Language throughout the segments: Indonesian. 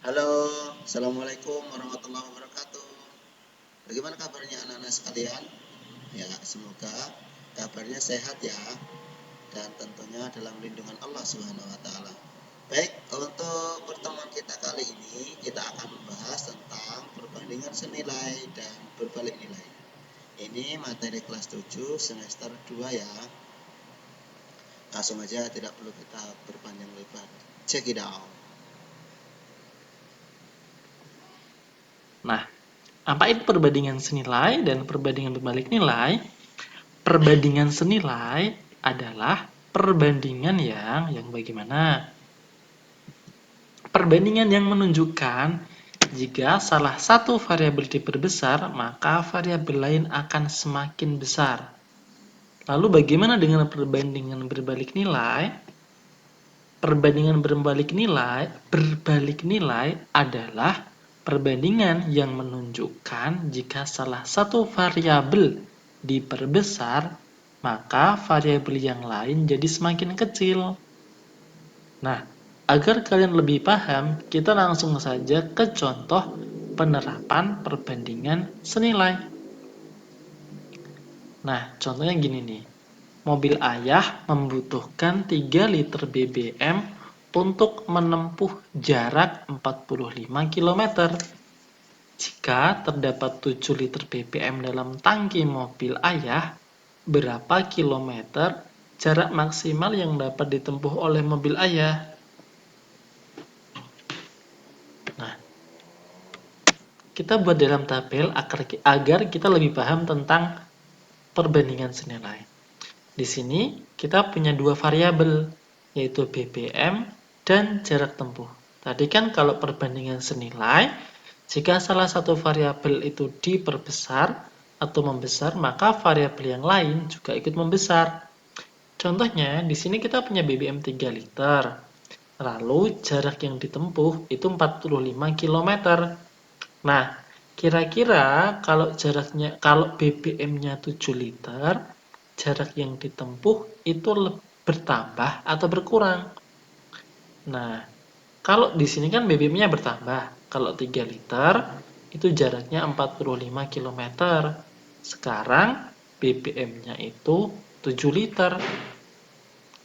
Halo, Assalamualaikum warahmatullahi wabarakatuh. Bagaimana kabarnya anak-anak sekalian? Ya, semoga kabarnya sehat ya, dan tentunya dalam lindungan Allah Subhanahu wa taala. Baik, untuk pertemuan kita kali ini kita akan membahas tentang perbandingan senilai dan berbalik nilai. Ini materi kelas 7 semester 2 ya. Langsung aja, tidak perlu kita berpanjang lebar. Check it out. Nah, apa itu perbandingan senilai dan perbandingan berbalik nilai? Perbandingan senilai adalah perbandingan yang bagaimana? Perbandingan yang menunjukkan jika salah satu variabel diperbesar, maka variabel lain akan semakin besar. Lalu bagaimana dengan perbandingan berbalik nilai? Perbandingan berbalik nilai adalah perbandingan yang menunjukkan jika salah satu variabel diperbesar, maka variabel yang lain jadi semakin kecil. Nah, agar kalian lebih paham, kita langsung saja ke contoh penerapan perbandingan senilai. Nah, contohnya gini nih. Mobil ayah membutuhkan 3 liter BBM untuk menempuh jarak 45 km. Jika terdapat 7 liter BBM dalam tangki mobil ayah, berapa kilometer jarak maksimal yang dapat ditempuh oleh mobil ayah? Nah, kita buat dalam tabel agar kita lebih paham tentang perbandingan senilai. Di sini kita punya dua variabel, yaitu BBM dan jarak tempuh. Tadi kan kalau perbandingan senilai, jika salah satu variabel itu diperbesar atau membesar, maka variabel yang lain juga ikut membesar. Contohnya, di sini kita punya BBM 3 liter. Lalu jarak yang ditempuh itu 45 km. Nah, kira-kira kalau BBM-nya 7 liter, jarak yang ditempuh itu bertambah atau berkurang? Nah, kalau di sini kan BBM-nya bertambah. Kalau 3 liter itu jaraknya 45 km. Sekarang BBM-nya itu 7 liter.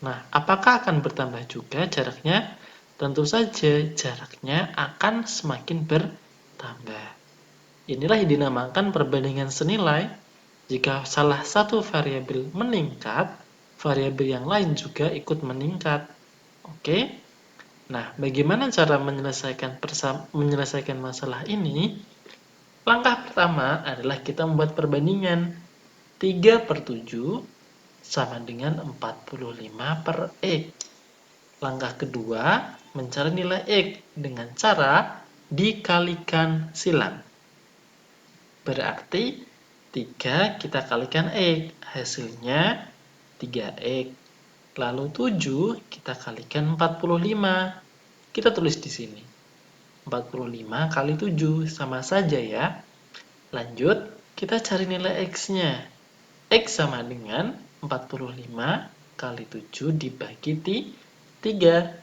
Nah, apakah akan bertambah juga jaraknya? Tentu saja jaraknya akan semakin bertambah. Inilah yang dinamakan perbandingan senilai. Jika salah satu variabel meningkat, variabel yang lain juga ikut meningkat. Oke? Nah, bagaimana cara menyelesaikan masalah ini? Langkah pertama adalah kita membuat perbandingan 3/7 sama dengan 45/X. Langkah kedua, mencari nilai X dengan cara dikalikan silang. Berarti 3 kita kalikan X, hasilnya 3X. Lalu 7 kita kalikan 45. Kita tulis di sini. 45 kali 7 sama saja ya. Lanjut, kita cari nilai X-nya. X sama dengan 45 kali 7 dibagi 3.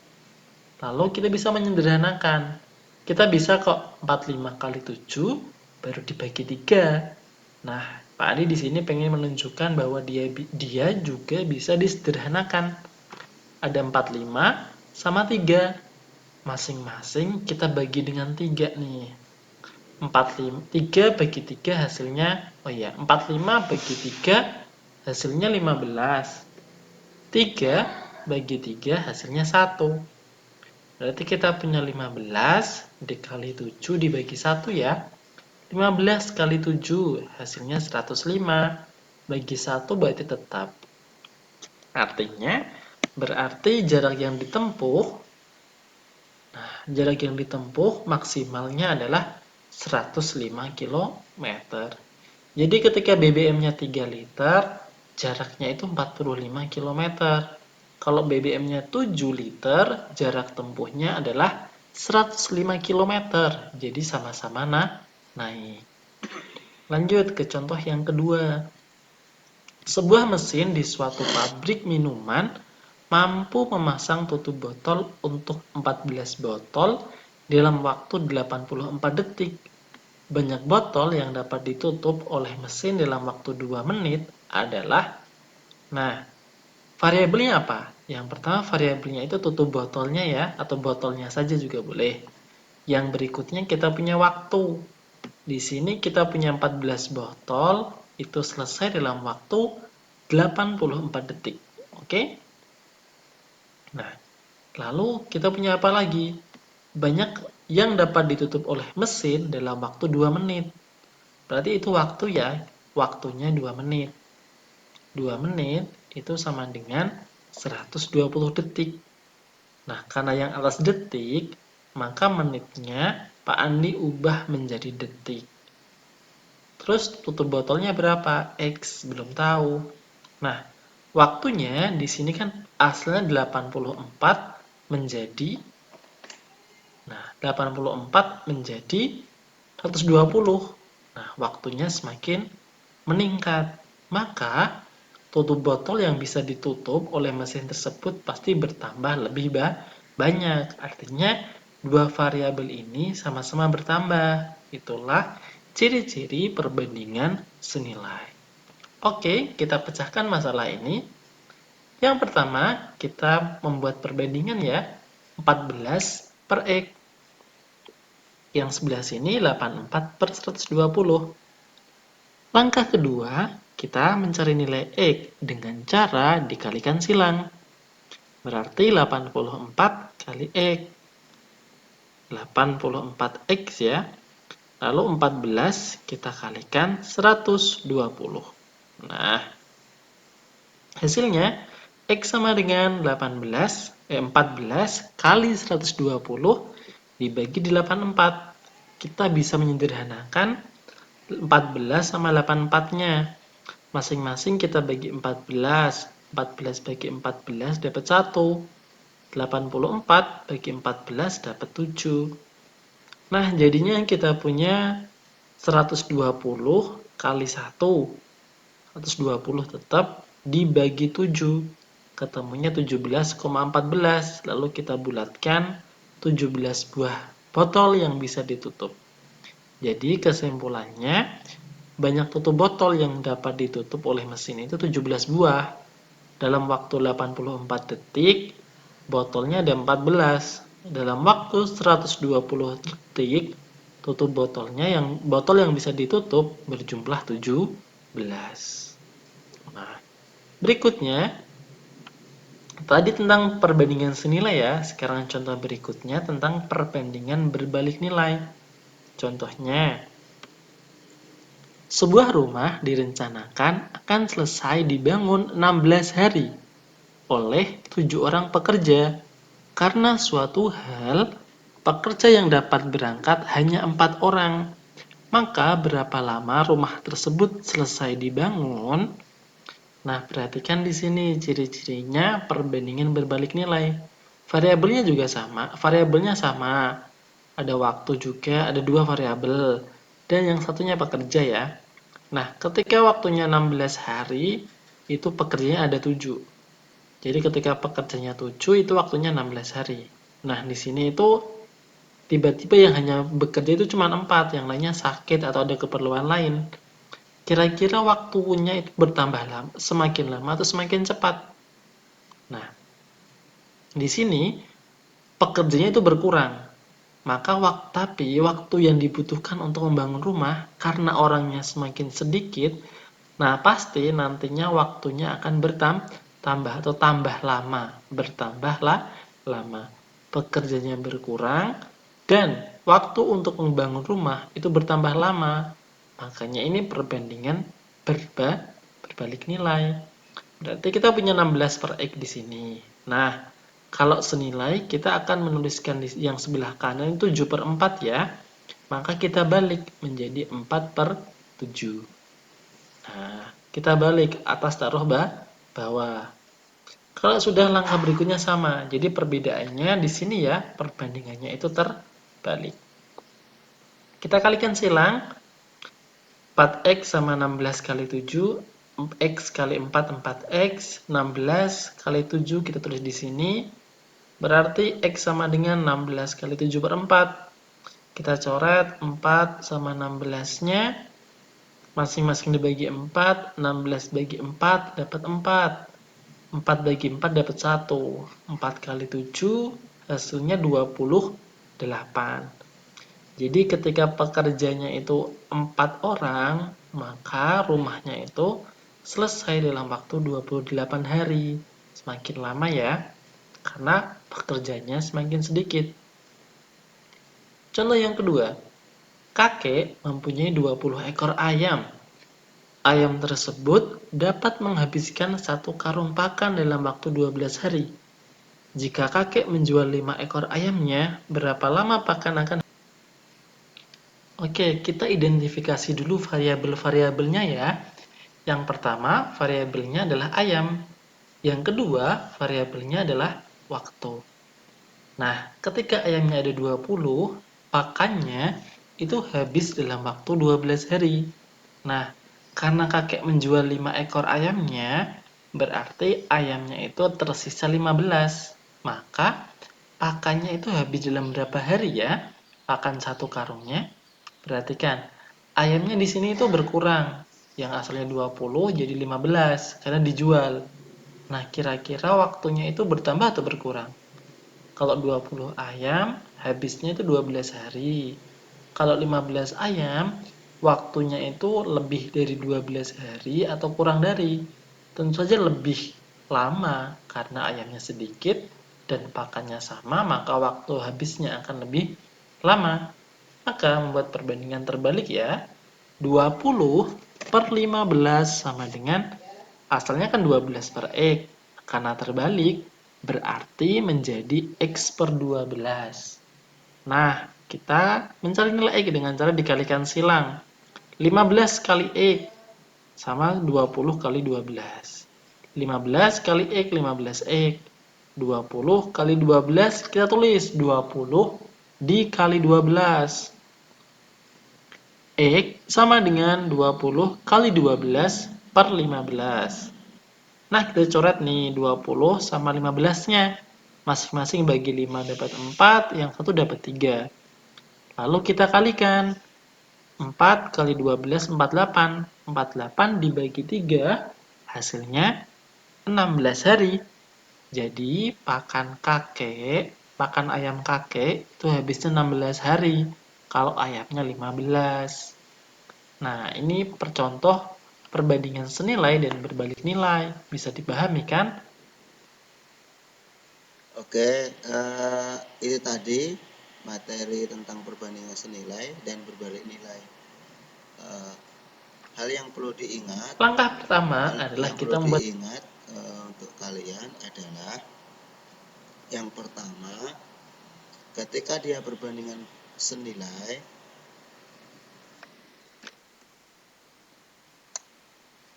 Lalu kita bisa menyederhanakan. Kita bisa kok 45 kali 7 baru dibagi 3. Nah, Pak Adi di sini pengen menunjukkan bahwa dia juga bisa disederhanakan. Ada 45 sama 3. Masing-masing kita bagi dengan 3 nih. 3 bagi 3 hasilnya, 45 bagi 3 hasilnya 15. 3 bagi 3 hasilnya 1. Berarti kita punya 15 dikali 7 dibagi 1 ya. 15 kali 7 hasilnya 105. Bagi 1 berarti tetap. Artinya, berarti jarak yang ditempuh maksimalnya adalah 105 km. Jadi ketika BBM-nya 3 liter, jaraknya itu 45 km. Kalau BBM-nya 7 liter, jarak tempuhnya adalah 105 km. Jadi sama-sama naik. Lanjut ke contoh yang kedua. Sebuah mesin di suatu pabrik minuman mampu memasang tutup botol untuk 14 botol dalam waktu 84 detik. Banyak botol yang dapat ditutup oleh mesin dalam waktu 2 menit adalah, nah, variabelnya apa? Yang pertama variabelnya itu tutup botolnya ya, atau botolnya saja juga boleh. Yang berikutnya kita punya waktu. Di sini kita punya 14 botol, itu selesai dalam waktu 84 detik. Oke? Nah, lalu kita punya apa lagi? Banyak yang dapat ditutup oleh mesin dalam waktu 2 menit. Berarti itu waktu ya, waktunya 2 menit. 2 menit itu sama dengan 120 detik. Nah, karena yang atas detik, maka menitnya Pak Andi ubah menjadi detik. Terus tutup botolnya berapa? X, belum tahu. Nah, waktunya di sini kan asalnya 84 menjadi 84 menjadi 120. Nah, waktunya semakin meningkat. Maka tutup botol yang bisa ditutup oleh mesin tersebut pasti bertambah lebih banyak. Artinya dua variabel ini sama-sama bertambah. Itulah ciri-ciri perbandingan senilai. Oke, kita pecahkan masalah ini. Yang pertama, kita membuat perbandingan ya. 14 per X. Yang sebelah sini 84 per 120. Langkah kedua, kita mencari nilai X dengan cara dikalikan silang. Berarti 84 kali X. 84X ya. Lalu 14 kita kalikan 120. Nah, hasilnya X sama dengan 14 kali 120 dibagi 84. Kita bisa menyederhanakan 14 sama 84-nya. Masing-masing kita bagi 14. 14 bagi 14 dapat 1. 84 bagi 14 dapat 7. Nah, jadinya kita punya 120 kali 1. 120 tetap dibagi 7. Ketemunya 17,14. Lalu kita bulatkan 17 buah botol yang bisa ditutup. Jadi kesimpulannya, banyak tutup botol yang dapat ditutup oleh mesin itu 17 buah. Dalam waktu 84 detik, botolnya ada 14. Dalam waktu 120 detik, tutup botol yang bisa ditutup berjumlah 17. Nah, berikutnya, tadi tentang perbandingan senilai ya. Sekarang contoh berikutnya tentang perbandingan berbalik nilai. Contohnya, sebuah rumah direncanakan akan selesai dibangun 16 hari oleh 7 orang pekerja. Karena suatu hal, pekerja yang dapat berangkat hanya 4 orang. Maka berapa lama rumah tersebut selesai dibangun? Nah, perhatikan di sini ciri-cirinya perbandingan berbalik nilai. Variabelnya sama. Ada waktu juga, ada dua variabel. Dan yang satunya pekerja ya. Nah, ketika waktunya 16 hari, itu pekerjanya ada 7. Jadi ketika pekerjanya 7, itu waktunya 16 hari. Nah, di sini itu tiba-tiba yang hanya bekerja itu cuma 4, yang lainnya sakit atau ada keperluan lain. Kira-kira waktunya itu bertambah semakin lama atau semakin cepat? Nah, di sini pekerjanya itu berkurang. Maka tapi waktu yang dibutuhkan untuk membangun rumah karena orangnya semakin sedikit, nah pasti nantinya waktunya akan bertambah atau tambah lama, bertambahlah lama. Pekerjanya berkurang dan waktu untuk membangun rumah itu bertambah lama. Makanya ini perbandingan berbalik nilai. Berarti kita punya 16 per X di sini. Nah, kalau senilai, kita akan menuliskan di yang sebelah kanan itu 7 per 4 ya. Maka kita balik menjadi 4 per 7. Nah, kita balik atas taruh bawah. Kalau sudah langkah berikutnya sama. Jadi perbedaannya di sini ya, perbandingannya itu terbalik. Kita kalikan silang. 4X sama 16 kali 7. X kali 4, 4X. 16 kali 7 kita tulis di sini. Berarti X sama dengan 16 kali 7 per 4. Kita coret 4 sama 16-nya. Masing-masing dibagi 4. 16 bagi 4 dapat 4. 4 bagi 4 dapat 1. 4 kali 7 hasilnya 28. Jadi ketika pekerjanya itu 4 orang, maka rumahnya itu selesai dalam waktu 28 hari. Semakin lama ya, karena pekerjanya semakin sedikit. Contoh yang kedua, kakek mempunyai 20 ekor ayam. Ayam tersebut dapat menghabiskan 1 karung pakan dalam waktu 12 hari. Jika kakek menjual 5 ekor ayamnya, berapa lama pakan akan? Oke, kita identifikasi dulu variabel-variabelnya ya. Yang pertama, variabelnya adalah ayam. Yang kedua, variabelnya adalah waktu. Nah, ketika ayamnya ada 20, pakannya itu habis dalam waktu 12 hari. Nah, karena kakek menjual 5 ekor ayamnya, berarti ayamnya itu tersisa 15. Maka, pakannya itu habis dalam berapa hari ya? Pakan 1 karungnya. Perhatikan, ayamnya di sini itu berkurang. Yang asalnya 20 jadi 15 karena dijual. Nah, kira-kira waktunya itu bertambah atau berkurang? Kalau 20 ayam, habisnya itu 12 hari. Kalau 15 ayam, waktunya itu lebih dari 12 hari atau kurang dari. Tentu saja lebih lama karena ayamnya sedikit dan pakannya sama, maka waktu habisnya akan lebih lama. Maka membuat perbandingan terbalik ya. 20 per 15 sama dengan asalnya kan 12 per X. Karena terbalik berarti menjadi X per 12. Nah, kita mencari nilai X dengan cara dikalikan silang. 15 kali X sama 20 kali 12. 15 kali X, 15 X. 20 kali 12 kita tulis 20 dikali 12. X sama dengan 20 kali 12 per 15. Nah, kita coret nih 20 sama 15-nya. Masing-masing bagi 5 dapat 4, yang satu dapat 3. Lalu kita kalikan. 4 kali 12, 48. 48 dibagi 3, hasilnya 16 hari. Jadi, pakan ayam kakek itu habisnya 16 hari. Kalau ayamnya 15. Nah, ini percontoh perbandingan senilai dan berbalik nilai. Bisa dipahami kan? Oke, itu tadi materi tentang perbandingan senilai dan berbalik nilai. Hal yang perlu diingat, Langkah pertama adalah kita membuat untuk kalian adalah yang pertama, ketika dia perbandingan senilai,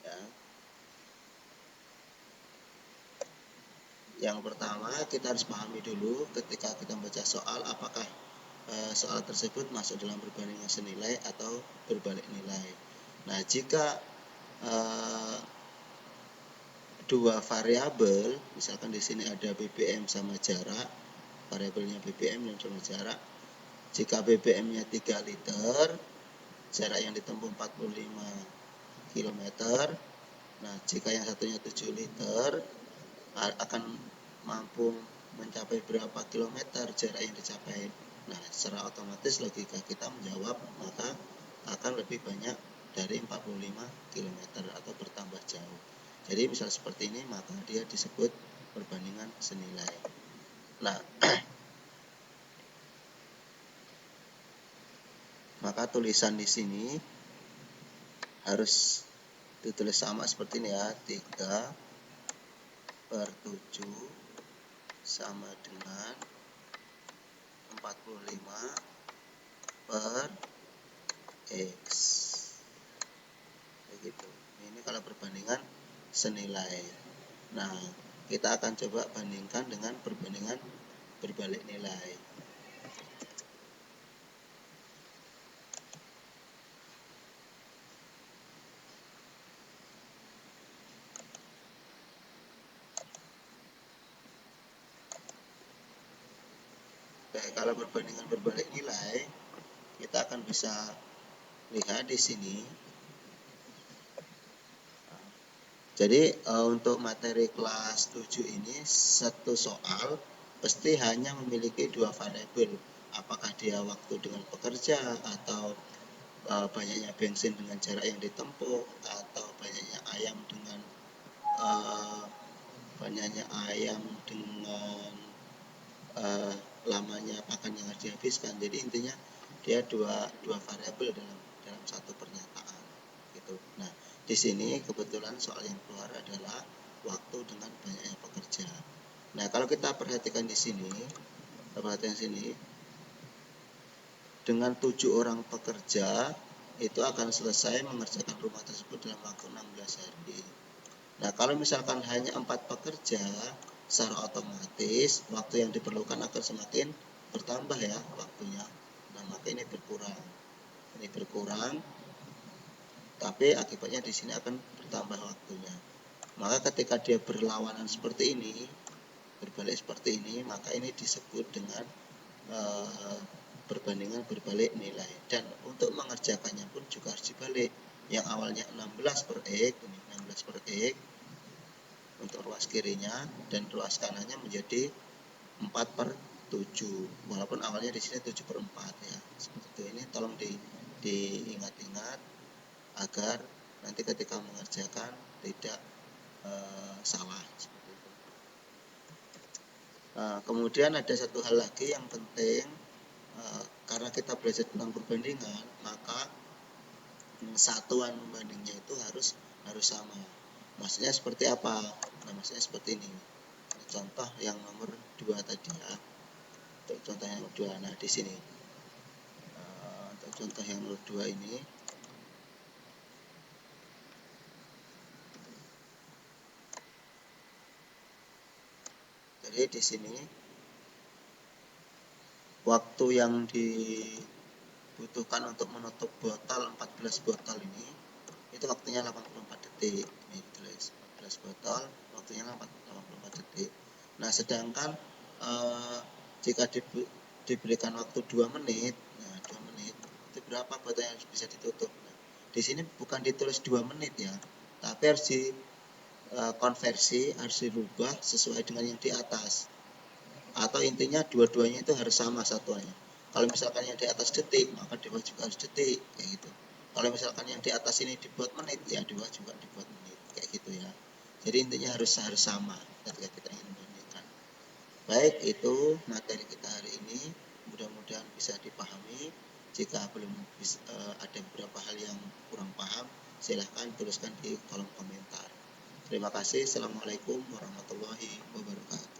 ya, yang pertama kita harus pahami dulu ketika kita membaca soal apakah soal tersebut masuk dalam perbandingan senilai atau berbalik nilai. Nah, jika dua variabel, misalkan di sini ada BBM sama jarak, variabelnya BBM dan sama jarak. Jika BBM-nya 3 liter, jarak yang ditempuh 45 km. Nah, jika yang satunya 7 liter, akan mampu mencapai berapa kilometer jarak yang dicapai. Nah, secara otomatis logika kita menjawab maka akan lebih banyak dari 45 km atau bertambah jauh. Jadi misal seperti ini maka dia disebut perbandingan senilai. Nah, maka tulisan di sini harus ditulis sama seperti ini ya, 3/7 sama dengan 45 per X. Begitu. Ini kalau perbandingan senilai. Nah, kita akan coba bandingkan dengan perbandingan berbalik nilai. Baik, kalau perbandingan berbalik nilai, kita akan bisa lihat di sini. Jadi untuk materi kelas 7 ini satu soal pasti hanya memiliki dua variabel. Apakah dia waktu dengan pekerja, atau banyaknya bensin dengan jarak yang ditempuh, atau banyaknya ayam dengan lamanya pakan yang harus dihabiskan. Jadi intinya dia dua variabel dalam satu pernyataan gitu. Nah, di sini kebetulan soal yang keluar adalah waktu dengan banyaknya pekerja. Nah, kalau kita perhatikan di sini, dengan 7 orang pekerja itu akan selesai mengerjakan rumah tersebut dalam waktu 16 hari. Nah, kalau misalkan hanya 4 pekerja, secara otomatis waktu yang diperlukan akan semakin bertambah ya waktunya. Nah, maka ini berkurang. Tapi akibatnya di sini akan bertambah waktunya. Maka ketika dia berlawanan seperti ini, berbalik seperti ini, maka ini disebut dengan perbandingan berbalik nilai. Dan untuk mengerjakannya pun juga harus dibalik. Yang awalnya 16 per X, ini 16 per X untuk ruas kirinya, dan ruas kanannya menjadi 4 per 7. Walaupun awalnya di sini 7 per 4 ya. Seperti itu. Ini tolong diingat-ingat agar nanti ketika mengerjakan tidak salah seperti itu. Kemudian ada satu hal lagi yang penting, karena kita belajar tentang perbandingan, maka satuan pembandingnya itu harus sama. Maksudnya seperti apa? Nah, maksudnya seperti ini. Contoh yang nomor 2 tadi ya. Untuk contoh yang nomor 2. Nah, di sini. Untuk contoh yang nomor 2 ini. Jadi di sini waktu yang dibutuhkan untuk menutup botol 14 botol ini itu waktunya 84 detik. Ini tulis 14 botol waktunya 84 detik. Nah, sedangkan jika diberikan waktu 2 menit, nah 2 menit itu berapa botol yang bisa ditutup? Nah, di sini bukan ditulis 2 menit ya, tapi harus konversi, harus dirubah sesuai dengan yang di atas. Atau intinya dua-duanya itu harus sama satuannya. Kalau misalkan yang di atas detik, maka di bawah juga harus detik, kayak gitu. Kalau misalkan yang di atas ini dibuat menit, ya di bawah juga dibuat menit, kayak gitu ya. Jadi intinya harus sama ketika kita ingin membandingkan. Baik, itu materi kita hari ini. Mudah-mudahan bisa dipahami. Jika belum ada beberapa hal yang kurang paham, silahkan tuliskan di kolom komentar. Terima kasih. Assalamualaikum warahmatullahi wabarakatuh.